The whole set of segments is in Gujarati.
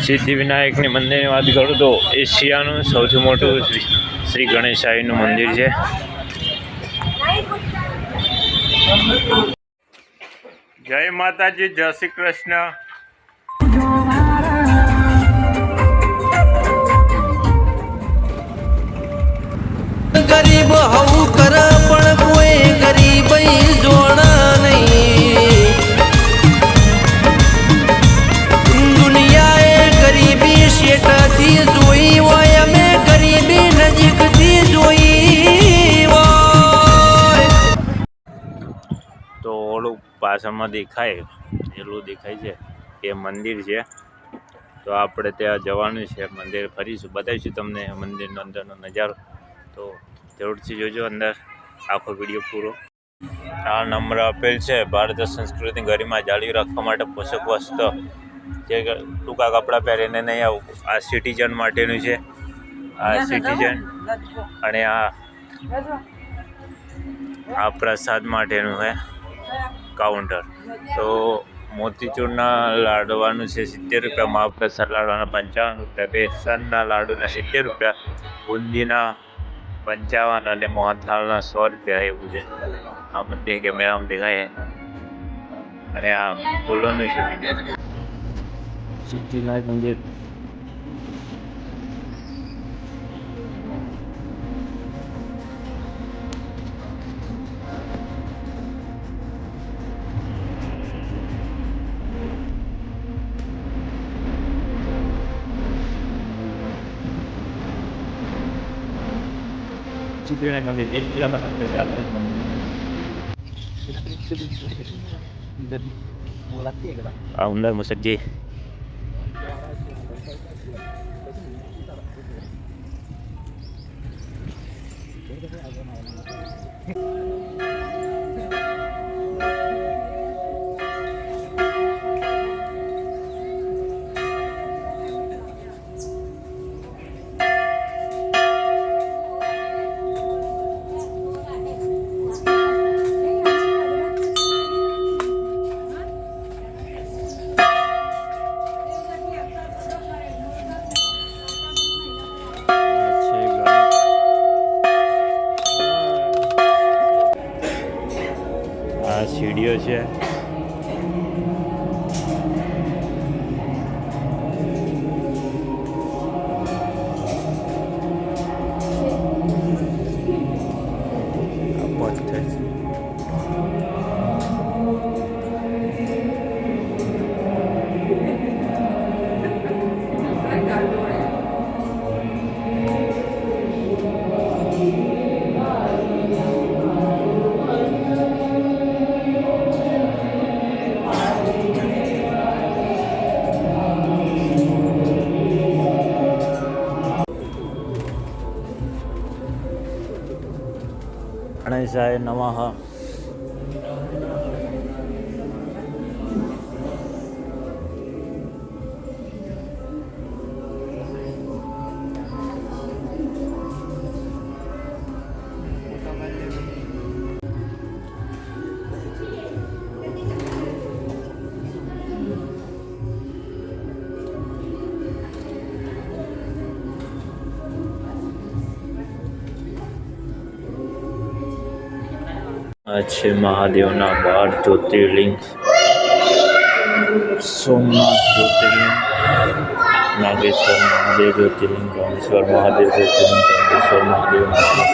સિદ્ધિવિનાયકની મંદિરની વાત કરું તો એશિયાનું સૌથી મોટું શ્રી ગણેશાઈનું મંદિર છે. જય માતાજી, જય શ્રી કૃષ્ણ. ગરીબ હવું કર પણ કોઈ ગરીબ જોણા નહીં. દુનિયાએ ગરીબી શેઠથી જોઈ હોય, અમે ગરીબી નજીકથી જોઈ હોય. તો ઓલું પાછળમાં દેખાય એટલું દેખાય છે એ મંદિર છે. તો આપણે ત્યાં જવાનું છે, મંદિર ફરીશું, બતાવીશું તમને મંદિરનો અંદરનો નજારો. તો જરૂરથી જોજો અંદર આખો વિડીયો પૂરો. આ નંબર આપેલ છે ભારતીય સંસ્કૃતિ ગરિમા જાળવી રાખવા માટે પોષક વસ્તુ જે ટૂંકા કપડાં પહેરીને નહીં આવું. આ સિટીઝન માટેનું છે, આ સિટીઝન. અને આ પ્રસાદ માટેનું છે કાઉન્ટર. તો મોતીચૂરના લાડવાનું છે 70 રૂપિયા, મહાપ્રસાદ લાડવાના 55 રૂપિયા, બેસનના લાડુના 70 રૂપિયા, બુંદીના 55 અને મોહનથાળના 100 રૂપિયા. એવું છે આ મંદિર કેમેરામાં દેખાય. અને આ ફૂલોનું છે સિદ્ધિવિનાયક મંદિર. Undar Musakji. આ સીડીઓ છે. ગણેશાય નમઃ. આ છે મહાદેવના 12 જ્યોતિર્લિંગ. સોમનાથ જ્યોતિર્લિંગ, નાગેશ્વર મહાદેવ જ્યોતિર્લિંગ, રામેશ્વર મહાદેવ જ્યોતિર્લિંગ, ત્રંબકેશ્વર મહાદેવ વારાણસી,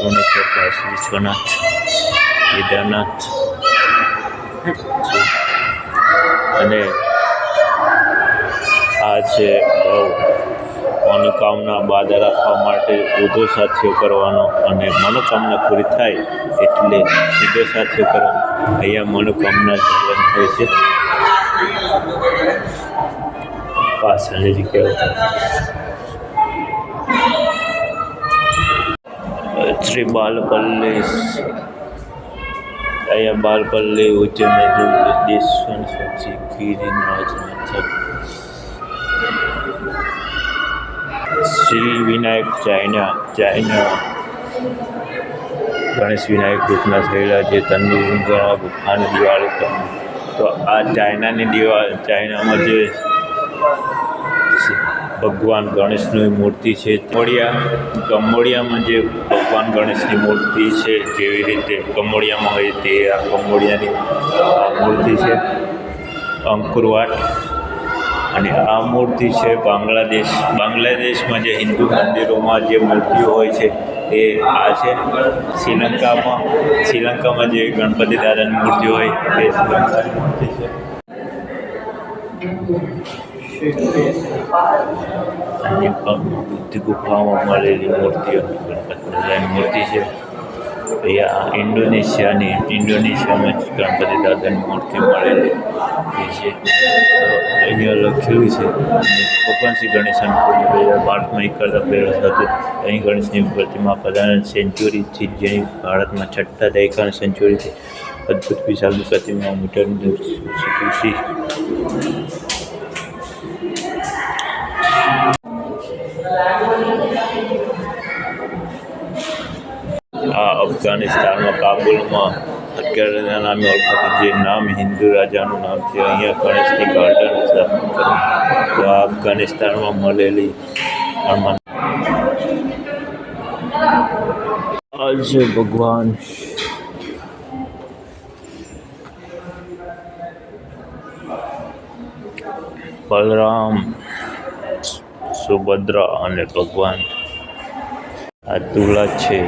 ભુવનેશ્વર, કાશી વિશ્વનાથ, કેદારનાથ. અને આ છે મનોકામના બાદ રાખવા માટે ઊંધો સાથીઓ કરવાનો, અને મનોકામના પૂરી થાય એટલે સીધો સાથીઓ કરવાનો. અહીંયા મનોકામના જીવન હોય છે. પાછળની જગ્યાએ શ્રી બાલપલ્લી. અહીંયા બાલપલ્લી ઉજ્જૈન દેશવન સાચી ગિરિરાજનાથ. શ્રી વિનાયક ચાઇના ગણેશ વિનાયક રૂપના થયેલા જે તંદુરસ્ત ગુફાની દિવાળી. તો આ ચાઇનાની દિવાલ, ચાઇનામાં જે ભગવાન ગણેશની મૂર્તિ છે. કંબોડિયામાં જે ભગવાન ગણેશની મૂર્તિ છે જેવી રીતે કંબોડિયામાં હોય તે આ કંબોડિયાની મૂર્તિ છે અંકુરવાટ. અને આ મૂર્તિ છે બાંગ્લાદેશમાં જે હિન્દુ મંદિરોમાં જે મૂર્તિઓ હોય છે એ આ છે. શ્રીલંકામાં જે ગણપતિ દાદાની મૂર્તિ હોય એ શ્રીલંકાની મૂર્તિ છે. અને બુદ્ધ ગુફામાં મળેલી મૂર્તિઓ ગણપતિ દાદાની મૂર્તિ છે. અહીંયા ઇન્ડોનેશિયામાં જ ગણપતિ દાદાની મૂર્તિ મળેલી છે. તો અહીંયા લખેલું છે ભગવાન શ્રી ગણેશ 2012માં કરતા પ્રયાસ હતો. અહીં ગણેશની પ્રતિમા પ્રધાન સેન્ચુરીથી જેની ભારતમાં છઠ્ઠા દાયકાની સેન્ચુરીથી અદ્ભુત વિશાળ પ્રતિમા મીટરની શીખી. આ અફઘાનિસ્તાનમાં કાબુલમાં અત્યારના નામે ઓળખાતું જે નામ હિન્દુ રાજાનું નામ છે. અહીંયા ગણેશની ગાર્ડન સ્થાપન કરી. તો આ અફઘાનિસ્તાનમાં મળેલી આ છે ભગવાન બલરામ, સુભદ્રા અને ભગવાન આ તુલા છે.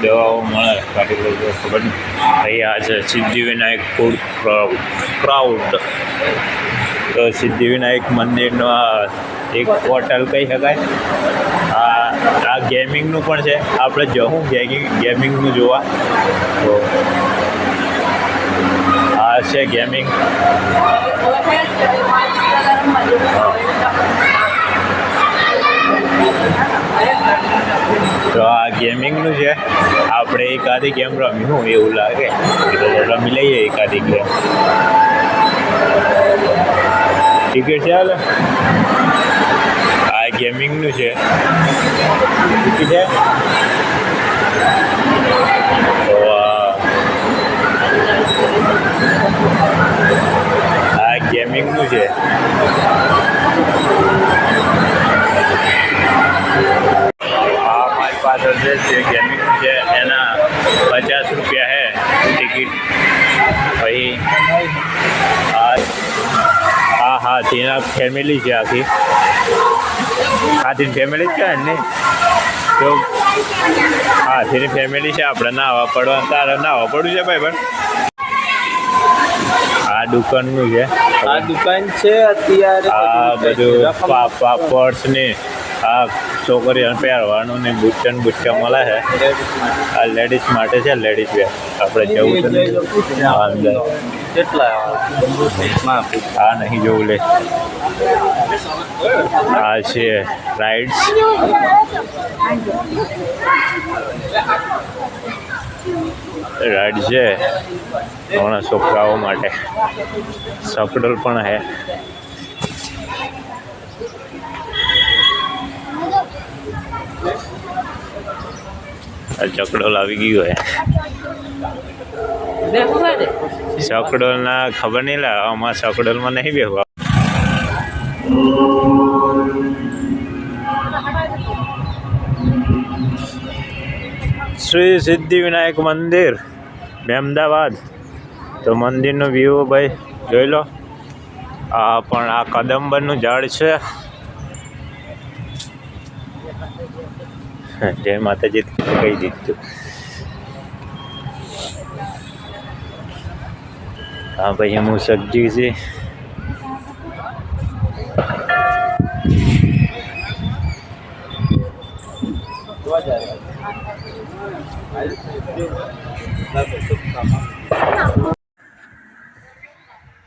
દવાઓ મળે કાઢી લો ખબર નહીં. અહીંયા છે સિદ્ધિવિનાયક ફૂડ ક્રાઉડ. તો સિદ્ધિવિનાયક મંદિરનો આ એક હોટલ કહી શકાય. આ ગેમિંગનું પણ છે. આપણે જવું ગેમિંગનું જોવા. તો આ છે ગેમિંગ. તો આ ગેમિંગનું છે. આપણે એકાદી ગેમ રમ્યું એવું લાગે તો રમી લઈએ એકાદી ગેમ. ટિકિટ છે હાલ. આ ગેમિંગનું છે. ટિકિટ છે. તો આ ગેમિંગનું છે. પાછળ જે ગેમિંગ છે એના 50 રૂપિયા છે ટિકિટ. પછી હા હાથીના ફેમિલી છે આખી. હાથીની ફેમિલી જ કહે ને. તો હાથીની ફેમિલી છે. આપણે નાહવા પડવા તારે નાહવા પડવું છે ભાઈ. પણ આ દુકાનનું છે. આ દુકાન છે અત્યારે આ બધું પાપડ્સ ને આ છોકરીઓને પહેરવાનું ને બુટ્ટા મળે છે. આ લેડીઝ માટે છે. લેડીઝ વેર આપણે જવું તો અંદર કેટલા આ નહીં જોવું લે. આ છે રાઇડ્સ. રાઇડ છે ઘણા છોકરાઓ માટે. સકડોલ પણ છે. ચકડોલ આવી ગયું હે. ચકડોલ ના ખબર નહીં લા. આમાં ચકડોલમાં નહીં બેહવા. શ્રી સિદ્ધિવિનાયક મંદિર અમદાવાદ. તો મંદિરનો વ્યૂ ભાઈ જોઈ લો. આ પણ આ કદંબરનું ઝાડ છે. જય માતાજી કહી દીધું. હા ભાઈ હું સબ્જી છે.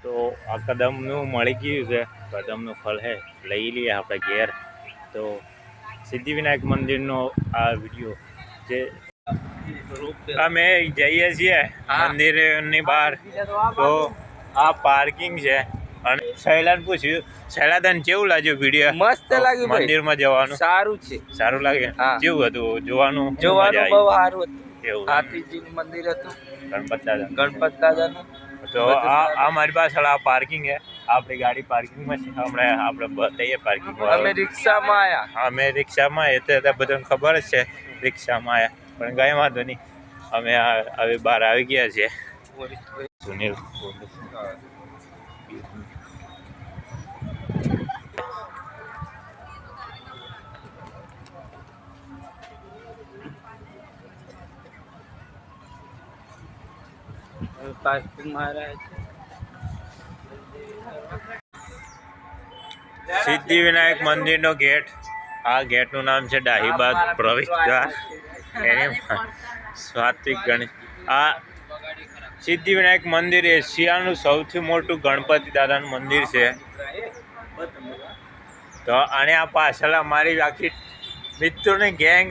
તો આ કદમનું મળી ગયું છે. કદમનું ફળ છે. લઈ લઈએ આપણે ઘેર. તો સિદ્ધિવિનાયક મંદિરનો આ વિડીયો જે અમે જઈએ છીએ મંદિરની બહાર, તો આ પાર્કિંગ છે. અને શૈલાને પૂછ્યું, શૈલા તને કેવું લાગ્યું વિડીયો? મસ્ત લાગ્યું ભાઈ. મંદિરમાં જવાનું સારું છે. સારું લાગે? હા. કેવું હતું જોવાનું? જોવાનું બહુ સારું હતું. એવું હાથીજીનું મંદિર હતું, ગણપત દાદા. ગણપત દાદાનું. તો આ મારી પાછળ આ પાર્કિંગ છે. આપણી ગાડી પાર્કિંગમાં છે. હમણાં આપણે બતાવીએ પાર્કિંગ. અમે રિક્ષામાં આયા. અમે રિક્ષામાં એ તો બધાને ખબર જ છે, રિક્ષામાં આવ્યા. પણ કંઈ વાંધો નહીં, અમે હવે બહાર આવી ગયા છીએ. સુનિલ પાર્કિંગમાં રહ્યા છે. સિદ્ધિવિનાયક મંદિરનો ગેટ. આ ગેટનું નામ છે ડાહીબાગ પ્રવેશદ્વાર. એની સાત્વિક ગણેશ. આ સિદ્ધિવિનાયક મંદિર એશિયાનું સૌથી મોટું ગણપતિ દાદાનું મંદિર છે. તો અને આ પાછળ અમારી આખી મિત્રોની ગેંગ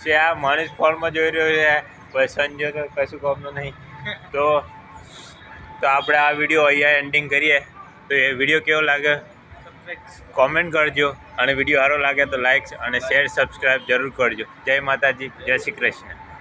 છે. આ મનીષ ફોનમાં જોઈ રહ્યો છે, પછી સંજય તો કશું કામનું નહીં. તો આપણે આ વિડીયો અહીંયા એન્ડિંગ કરીએ. તો એ વિડીયો કેવો લાગે કોમેન્ટ કરજો, અને વિડીયો સારો લાગે તો લાઈક અને શેર સબસ્ક્રાઈબ જરૂર કરજો. જય માતાજી, જય શ્રી કૃષ્ણ.